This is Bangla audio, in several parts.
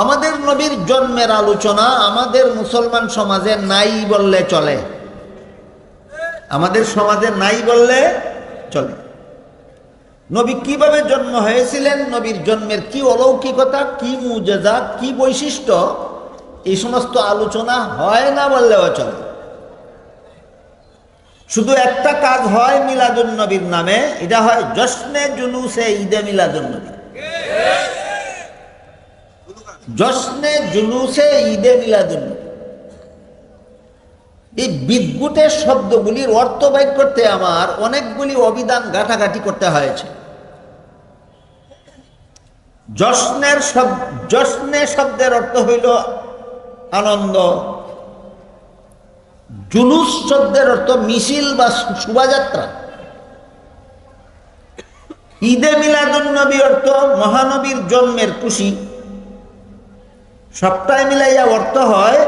আমাদের নবীর জন্মের আলোচনা আমাদের মুসলমান সমাজে নাই বললে চলে। আমাদের সমাজে নাই বললে চলে। নবী কিভাবে জন্ম হয়েছিলেন, নবীর জন্মের কি অলৌকিকতা, কি মুজেজাত, কি বৈশিষ্ট্য, এই সমস্ত আলোচনা হয় না বললেও চলে। শুধু একটা কাজ হয় মিলাদুন নবীর নামে, এটা হয় জশ্নে জুলুসে ঈদে মিলাদুন নবী। জশ্নে জুলুসে ঈদে মিলাদুন নবী। এই বিদ্যুতের শব্দগুলির অর্থ বাইর করতে আমার অনেকগুলি অভিধান ঘাটাঘাটি করতে হয়েছে। জশ্নে শব্দের অর্থ হইল আনন্দ, জুলুস শব্দের অর্থ মিছিল বা শোভাযাত্রা, ঈদে মিলাদুন নবী অর্থ মহানবীর জন্মের খুশি। সবটাই মিলাইয়া অর্থ হয়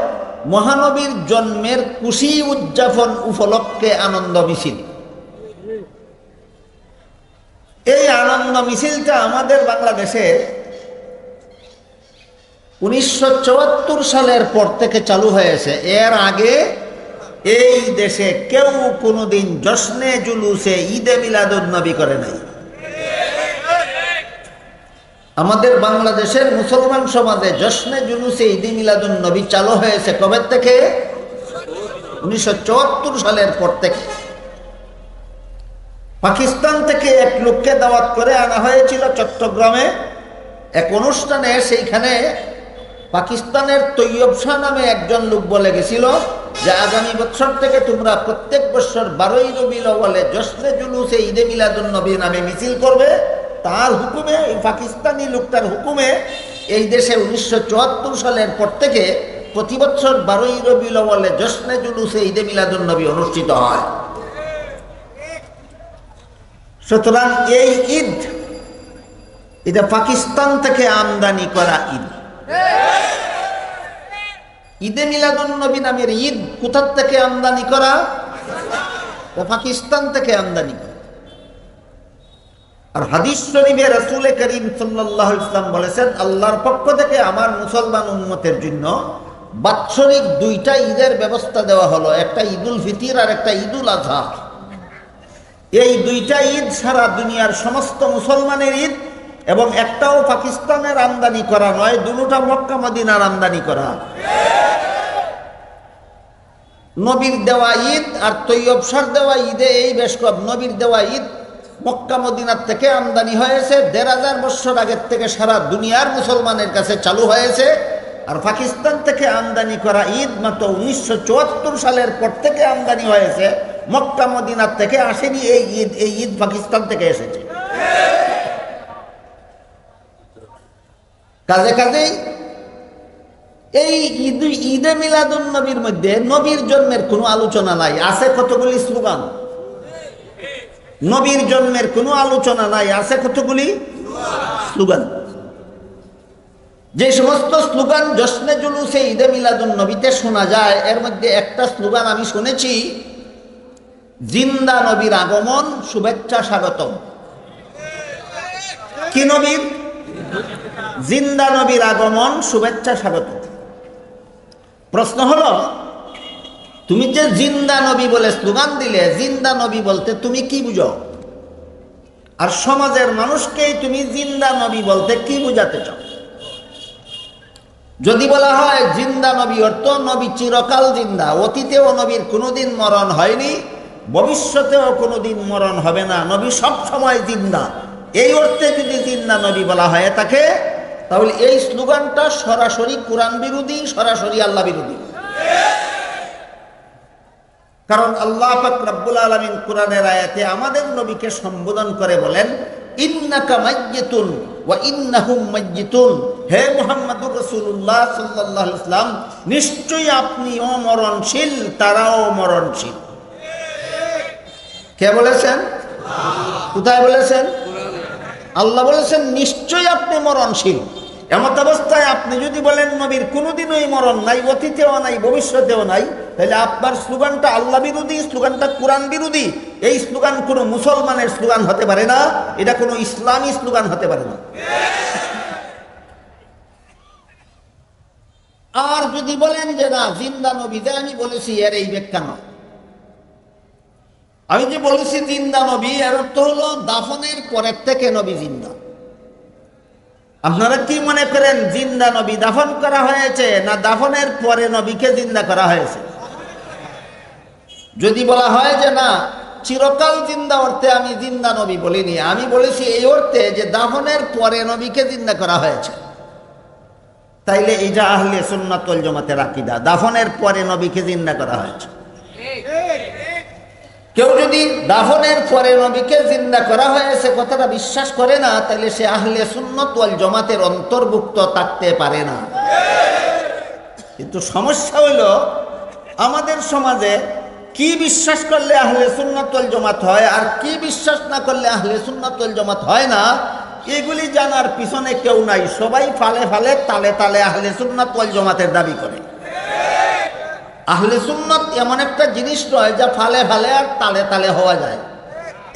মহানবীর জন্মের খুশি উদযাপন উপলক্ষে আনন্দ মিছিল। এই আনন্দ মিছিলটা আমাদের বাংলাদেশে 1974 সালের পর থেকে চালু হয়েছে। এর আগে এই দেশে কেউ কোনোদিন জশ্নে জুলুসে ঈদে মিলাদুন নবী করে নাই। আমাদের বাংলাদেশের মুসলমান সমাজে জশ্নে জুলুসে ঈদে মিলাদুন নবী চালু হয়েছে কবে থেকে? 1974 সালের পর থেকে। পাকিস্তান থেকে এক লোককে দাওয়াত করে আনা হয়েছিল চট্টগ্রামে এক অনুষ্ঠানে। সেইখানে পাকিস্তানের তৈয়ব শাহ নামে একজন লোক বলে গেছিল যে আগামী বছর থেকে তোমরা প্রত্যেক বছর 12ই রবিউল আউয়ালে জশ্নে জুলুসে ঈদে মিলাদুন নবী নামে মিছিল করবে। তার হুকুমে, এই পাকিস্তানি লোকটার হুকুমে এই দেশে 1974 সালের পর থেকে প্রতি বছর 12ই রবিউল আউয়ালে জশ্নে জুলুসে ঈদে মিলাদুন নবী অনুষ্ঠিত হয়। সুতরাং এই ঈদ, এটা পাকিস্তান থেকে আমদানি করা ঈদ। ঈদে মিলাদুন নবী নামের ঈদ কোথা থেকে আমদানি করা? পাকিস্তান থেকে আমদানি করা। আর হাদিস শরীফে রাসূল করিম সাল্লাল্লাহু আলাইহি ওয়াসাল্লাম বলেছেন, আল্লাহর পক্ষ থেকে আমার মুসলমান উম্মতের জন্য বাৎসরিক 2টা ঈদের ব্যবস্থা দেওয়া হলো, একটা ঈদুল ফিতর আর একটা ঈদুল আযহা। এই 2টা ঈদ সারা দুনিয়ার সমস্ত মুসলমানের ঈদ, এবং একটাও পাকিস্তানের আমদানি করা নয়, দুটোটা মক্কা মদিনার আমদানি করা। নবীর দেওয়া ঈদ আর তৈয়ব শাহর দেওয়া ঈদে এই বেশ কম। নবীর দেওয়া ঈদ মক্কা মদিনার থেকে আমদানি হয়েছে, 1500 বছর আগের থেকে সারা দুনিয়ার মুসলমানের কাছে চালু হয়েছে। আর পাকিস্তান থেকে আমদানি করা ঈদ মাত্র 1974 সালের পর থেকে আমদানি হয়েছে, মক্কা মদিনার থেকে আসেনি এই ঈদ। এই ঈদ পাকিস্তান থেকে এসেছে। কাজে কাজেই এই ঈদে মিলাদুন নবীর মধ্যে নবীর জন্মের কোনো আলোচনা নাই। আছে কতগুলি স্লোগান। নবীর জন্মের কোনো আলোচনা নাই, আছে কতগুলি স্লোগান। যে সমস্ত স্লোগান জশ্নে জুলুসে ঈদে মিলাদুন নবীতে শোনা যায়, এর মধ্যে একটা স্লোগান আমি শুনেছি, জিন্দা নবীর আগমন, শুভেচ্ছা স্বাগতম। কি নবীর? জিন্দা নবীর আগমন, শুভেচ্ছা স্বাগতম। প্রশ্ন হলো, তুমি যে জিন্দা নবী বলে স্লোগান দিলে, জিন্দা নবী বলতে তুমি কি বুঝো? আর সমাজের মানুষকেই তুমি জিন্দা নবী বলতে কি বুঝাতে চাও? যদি বলা হয় জিন্দা নবী অর্থ নবী চিরকাল জিন্দা, অতীতেও নবীর কোনোদিন মরণ হয়নি, ভবিষ্যতেও কোনোদিন মরণ হবে না, নবী সব সময় জিন্দা, এই অর্থে যদি জিন্দা নবী বলা হয় তাকে, তাহলে এই স্লোগানটা সরাসরি কোরআন বিরোধী, সরাসরি আল্লাহ বিরোধী। কারণ আল্লাহ পাক রব্বুল আলামিন কোরআনের আয়াতে আমাদের নবীকে সম্বোধন করে বলেন, ইন্নাকা মাইয়িতুন ওয়া ইন্নাহুম মাইয়িতুন। হে মুহাম্মদুর রাসূলুল্লাহ সাল্লাল্লাহু আলাইহি ওয়াসাল্লাম, নিশ্চয়ই আপনিও মরণশীল, তারাও মরণশীল। কে বলেছেন? কোথায় বলেছেন? আল্লাহ বলেছেন নিশ্চয়ই আপনি মরণশীল। এমত অবস্থায় আপনি যদি বলেন নবীর কোনোদিনই মরণ নাই, অতীতেও নাই, ভবিষ্যতেও নাই, তাহলে আপনার স্লোগানটা আল্লাহ বিরোধী, স্লোগানটা কোরআন বিরোধী। এই স্লোগান কোনো মুসলমানের স্লোগান হতে পারে না, এটা কোনো ইসলামী স্লোগান হতে পারে না। আর যদি বলেন যে না জিন্দা নবী, যে আমি বলেছি এর এই ব্যাখ্যা নয়। আমি যে বলেছি জিন্দা নবী, এর অর্থ হলো দাফনের পরের থেকে নবী জিন্দা। আপনারা কি মনে করেন জিন্দা নবী দাফন করা হয়েছে না দাফনের পরে নবীকে জিন্দা করা হয়েছে? যদি বলা হয় যে না চিরকাল জিন্দা অর্থে আমি জিন্দা নবী বলিনি, আমি বলেছি এই অর্থে যে দাফনের পরে নবীকে জিন্দা করা হয়েছে, তাইলে এইটা আহলে সুন্নাত ওয়াল জামাতের আকীদা, দাফনের পরে নবীকে জিন্দা করা হয়েছে। কেউ যদি দাফনের পরে নবীকে জিন্দা করা হয়েছে কথাটা বিশ্বাস করে না, তাহলে সে আহলে সুন্নাত ওয়াল জামাতের অন্তর্ভুক্ত থাকতে পারে না। কিন্তু সমস্যা হইল আমাদের সমাজে কি বিশ্বাস করলে আহলে সুন্নাত ওয়াল জামাত হয় আর কি বিশ্বাস না করলে আহলে সুন্নাত ওয়াল জামাত হয় না, এগুলি জানার পিছনে কেউ নাই। সবাই ফালে ফালে তালে তালে আহলে সুন্নাত ওয়াল জামাতের দাবি করে। আহলে সুন্নাত এমন একটা জিনিস নয় যা ফালে ফালে আর তালে তালে হওয়া যায়।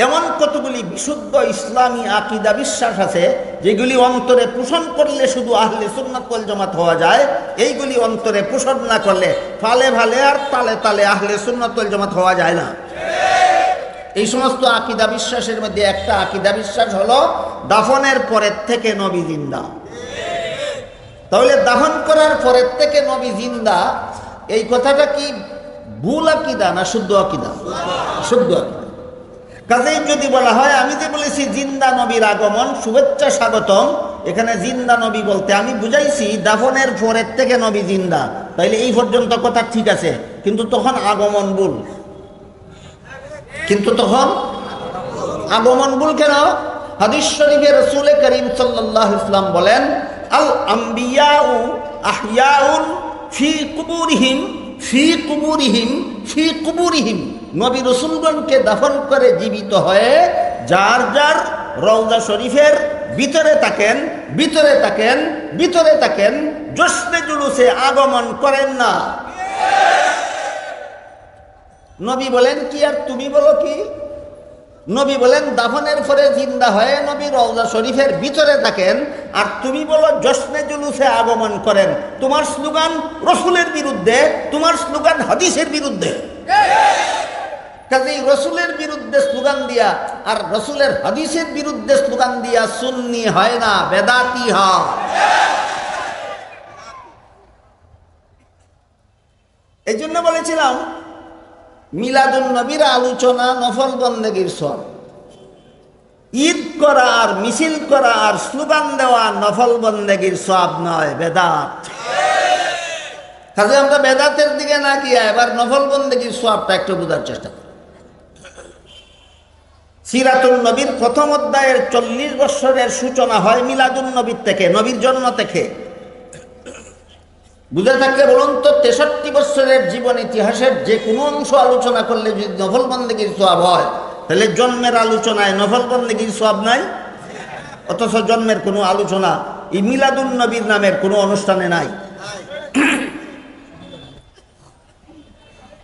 এমন কতগুলি বিশুদ্ধ ইসলামী আকীদা বিশ্বাস আছে যেগুলি অন্তরে পোষণ করলে শুধু আহলে সুন্নাত ওয়াল জামাত হওয়া যায়, এইগুলি অন্তরে পোষণ না করলে ফালে ফালে আর তালে তালে আহলে সুন্নাত ওয়াল জামাত হওয়া যায় না। এই সমস্ত আকীদা বিশ্বাসের মধ্যে একটা আকীদা বিশ্বাস হলো দাফনের পরের থেকে নবী জিন্দা। তাহলে দাফন করার পরের থেকে নবী জিন্দা, এই কথাটা কি ভুল আকীদা না শুদ্ধ আকীদা? শুদ্ধ আকীদা। কাজেই যদি বলা হয় আমি যে বলেছি জিন্দা নবীর আগমন শুভেচ্ছা স্বাগতম, এখানে জিন্দা নবী বলতে আমি বুঝাইছি দাফনের পরের থেকে নবী জিন্দা, তাইলে এই পর্যন্ত কথা ঠিক আছে, কিন্তু তখন আগমন ভুল। কিন্তু তখন আগমন ভুল কেন? হাদিস শরীফে রাসূল করিম সাল্লাল্লাহু আলাইহি ওয়াসাল্লাম বলেন আল আম্বিয়াউ আহইয়াউন ফি কুবুরিহিম ফি কুবুরিহিম ফি কুবুরিহিম। নবী রাসূলগণকে দাফন করে জীবিত হয়ে যার যার রওজা শরীফের ভিতরে থাকেন, ভিতরে থাকেন, ভিতরে থাকেন, জশ্নে জুলুসে আগমন করেন না। নবী বলেন কি আর তুমি বলো কি? নবী বলেন দাফনের পরে জিন্দা হয়ে নবী রওজা শরীফের ভিতরে থাকেন, আর তুমি বলো জশ্নে জুলুসে আগমন করেন। তোমার স্লোগান রসুলের বিরুদ্ধে, তোমার স্লোগান হাদিসের বিরুদ্ধে। কাজেই রসুলের বিরুদ্ধে স্লোগান দিয়া আর রসুলের হাদিসের বিরুদ্ধে স্লোগান দিয়া সুন্নি হয় না, বেদাতি হয়। এই জন্য বলেছিলাম মিলাদুন নবীর আলোচনা নফল বন্দেগীর সব। ঈদ করা আর মিছিল করা আর স্লোগান দেওয়া নফল বন্দেগীর সব নয়, বেদাত। কাজে আমরা বেদাতের দিকে না গিয়ে এবার নফল বন্দেগীর সবটা একটু বোঝার চেষ্টা করি। সিরাতুন নবীর প্রথম অধ্যায়ের 40 বছরের সূচনা হয় মিলাদুন নবীর থেকে, নবীর জন্ম থেকে। বুঝে থাকলে বলুন তো 63 বছরের জীবন ইতিহাসের যে কোনো অংশ আলোচনা করলে যদি নফল বন্দেগীর সওয়াব হয়, তাহলে জন্মের আলোচনায় নফল বন্দেগীর সওয়াব নাই? অথচ জন্মের কোনো আলোচনা এই মিলাদুন নবীর নামের কোনো অনুষ্ঠানে নাই।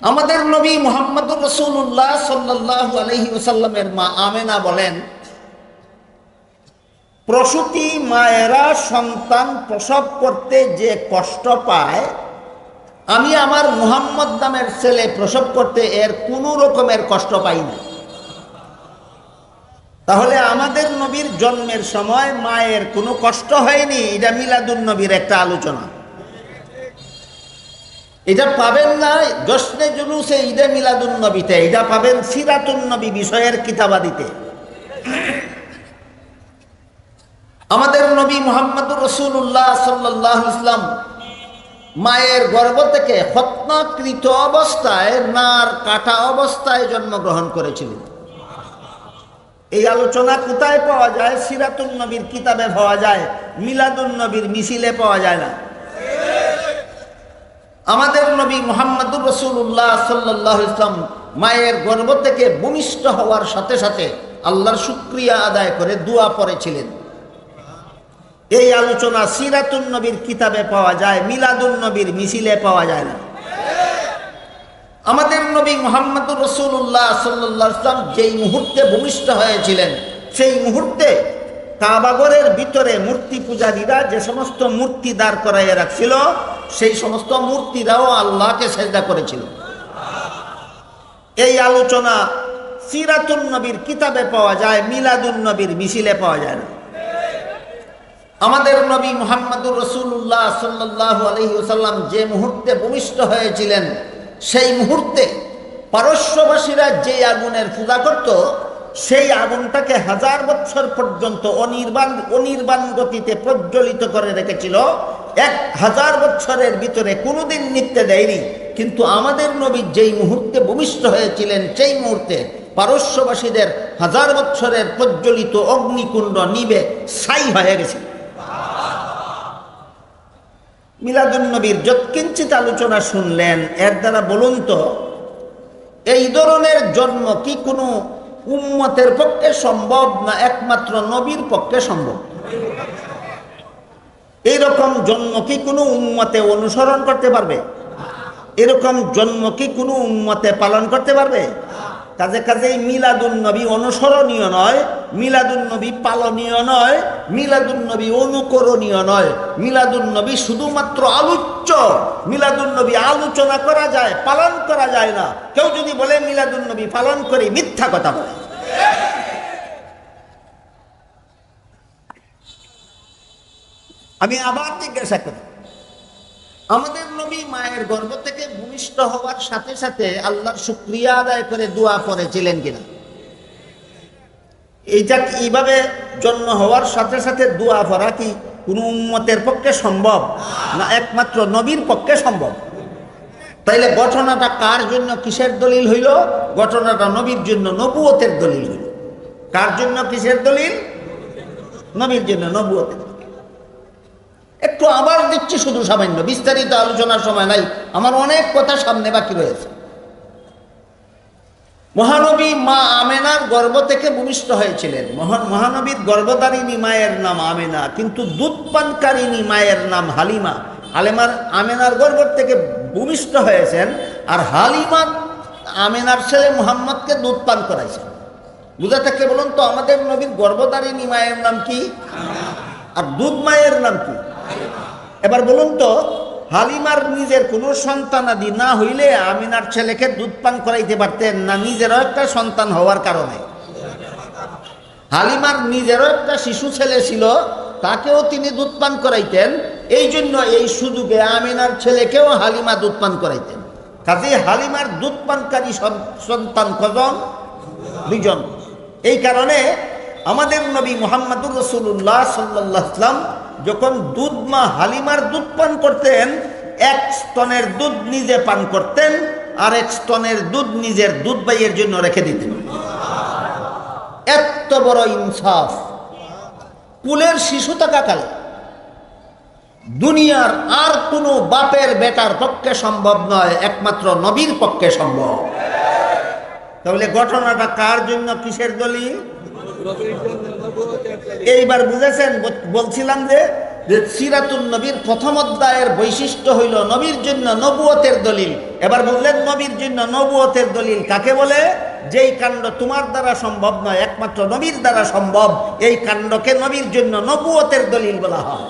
আমাদের নবী মুহাম্মদুর রাসূলুল্লাহ সাল্লাল্লাহু আলাইহি ওয়াসাল্লামের মা আমেনা বলেন, প্রসূতি মায়েরা সন্তান প্রসব করতে যে কষ্ট পায়, আমি আমার মুহাম্মদ নামের ছেলে প্রসব করতে এর কোনো রকমের কষ্ট পাই না। তাহলে আমাদের নবীর জন্মের সময় মায়ের কোনো কষ্ট হয়নি, এটা মিলাদুন নবীর একটা আলোচনা। এটা পাবেন না জশ্নে জুলুসে ঈদে মিলাদুন নবীতে, এটা পাবেন সিরাতুন নবী বিষয়ের কিতাবাদিতে। আমাদের নবী মুহাম্মদুর রাসূলুল্লাহ সাল্লাল্লাহু আলাইহি ওয়াসাল্লাম মায়ের গর্ভ থেকে খতনাকৃত অবস্থায়, নার কাটা অবস্থায় জন্মগ্রহণ করেছিলেন। এই আলোচনা কোথায় পাওয়া যায়? সিরাতুন নবীর কিতাবে পাওয়া যায়, মিলাদুন নবীর মিছিলে পাওয়া যায় না। আমাদের নবী মুহাম্মদুর রাসূলুল্লাহ সাল্লাল্লাহু আলাইহি ওয়াসাল্লাম মায়ের গর্ভ থেকে ভূমিষ্ঠ হওয়ার সাথে সাথে আল্লাহর শুকরিয়া আদায় করে দোয়া পড়েছিলেন। এই আলোচনা সিরাতুন নবীর কিতাবে পাওয়া যায়, মিলাদুন নবীর মিছিলে পাওয়া যায় না। আমাদের নবী মুহাম্মদুর রাসূলুল্লাহ সাল্লাল্লাহু আলাইহি ওয়াসাল্লাম যেই মুহূর্তে ভূমিষ্ঠ হয়েছিলেন, সেই মুহূর্তে কাবাঘরের ভিতরে মূর্তি পূজারীরা যে সমস্ত মূর্তি দাঁড় করাইয়া রাখছিল, সেই সমস্ত মূর্তিরাও আল্লাহকে সেজদা করেছিল। এই আলোচনা সিরাতুন নবীর কিতাবে পাওয়া যায়, মিলাদুন নবীর মিছিলে পাওয়া যায় না। আমাদের নবী মুহাম্মদুর রাসূলুল্লাহ সাল্লাল্লাহু আলাইহি ওয়াসাল্লাম যে মুহূর্তে ভূমিষ্ঠ হয়েছিলেন, সেই মুহূর্তে পারস্যবাসীরা যে আগুনের পূজা করত, সেই আগুনটাকে 1000 বছর পর্যন্ত অনির্বাণ গতিতে প্রজ্বলিত করে রেখেছিল। 1000 বছরের ভিতরে কোনোদিন নিভতে দেয়নি। কিন্তু আমাদের নবী যেই মুহূর্তে ভূমিষ্ঠ হয়েছিলেন, সেই মুহূর্তে পারস্যবাসীদের 1000 বছরের প্রজ্বলিত অগ্নিকুণ্ড নিভে ছাই হয়ে গেছে। মিলাদুন নবীর যৎকিঞ্চিত আলোচনা শুনলেন, এর দ্বারা বলুন তো, এই ধরনের জন্ম কি কোনো উম্মতের পক্ষে সম্ভব, না একমাত্র নবীর পক্ষে সম্ভব? এইরকম জন্ম কি কোনো উম্মতে অনুসরণ করতে পারবে? এরকম জন্ম কি কোনো উম্মতে পালন করতে পারবে? কাজেই মিলাদুন নবী অনুসরণীয় নয়, মিলাদুন নবী পালনীয় নয়, মিলাদুন নবী অনুকরণীয় নয়। মিলাদুন নবী শুধুমাত্র আলোচ্য। মিলাদুন নবী আলোচনা করা যায়, পালন করা যায় না। কেউ যদি বলে মিলাদুন নবী পালন করি, মিথ্যা কথা বলে। আমি আবার জিজ্ঞাসা করি, আমাদের নবী মায়ের গর্ভ থেকে ভূমিষ্ঠ হওয়ার সাথে সাথে আল্লাহর শুকরিয়া আদায় করে দোয়া পড়েছিলেন কিনা? এইভাবে জন্ম হওয়ার সাথে সাথে দোয়া পড়া কি কোনো উম্মতের পক্ষে সম্ভব, না একমাত্র নবীর পক্ষে সম্ভব? তাইলে ঘটনাটা কার জন্য কিসের দলিল হইল? ঘটনাটা নবীর জন্য নবুয়তের দলিল হইল। কার জন্য কিসের দলিল? নবীর জন্য নবুয়তের। একটু আবার দিচ্ছি, শুধু সামান্য, বিস্তারিত আলোচনার সময় নাই, আমার অনেক কথা সামনে বাকি রয়েছে। মহানবী মা আমেনার গর্ভ থেকে ভূমিষ্ঠ হয়েছিলেন। মহানবীর গর্ভধারিণী মায়ের নাম আমেনা, কিন্তু দুধ পানকারিণী মায়ের নাম হালিমা। আমেনার গর্ভ থেকে ভূমিষ্ঠ হয়েছেন, আর হালিমা আমেনার ছেলে মুহাম্মদকে দুধ পান করাইছেন। বুঝা থাকলে বলুন তো, আমাদের নবীর গর্ভধারিণী মায়ের নাম কি, আর দুধ মায়ের নাম কি? এবার বলুন তো, হালিমার নিজের কোনো সন্তানাদি না হইলে আমিনার ছেলেকে দুধ পান করাইতে পারতেন না? নিজেরও একটা সন্তান হওয়ার কারণে। হালিমার নিজেরও একটা শিশু ছেলে ছিল, তাকেও তিনি দুধ পান করাইতেন। এই জন্য এই সুযোগে আমিনার ছেলেকেও হালিমা দুধ পান করাইতেন। কাজে হালিমার দুধ পানকারী সন্তান কজন? 2 জন। এই কারণে আমাদের নবী মুহাম্মদুর রাসূলুল্লাহ সাল্লাল্লাহু আলাইহি ওয়াসাল্লাম যখন দুধ মা হালিমার দুধ পান করতেন, 1 স্তনের দুধ নিজে পান করতেন, আর 1 স্তনের দুধ নিজের দুধ ভাইয়ের জন্য রেখে দিতেন। এত বড় ইনসাফ! কুলের শিশু থাকাকালে দুনিয়ার আর কোনো বাপের বেটার পক্ষে সম্ভব নয়, একমাত্র নবীর পক্ষে সম্ভব। তাহলে ঘটনাটা কার জন্য কিসের দলিল? এইবার বুঝেছেন? বলছিলাম যে সিরাতুন নবীর প্রথম অধ্যায়ের বৈশিষ্ট্য হইল নবীর জন্য নবুয়তের দলিল। এবার বললেন নবীর জন্য নবুয়তের দলিল কাকে বলে? যেই কাণ্ড তোমার দ্বারা সম্ভব নয়, একমাত্র নবীর দ্বারা সম্ভব, এই কাণ্ডকে নবীর জন্য নবুয়তের দলিল বলা হয়।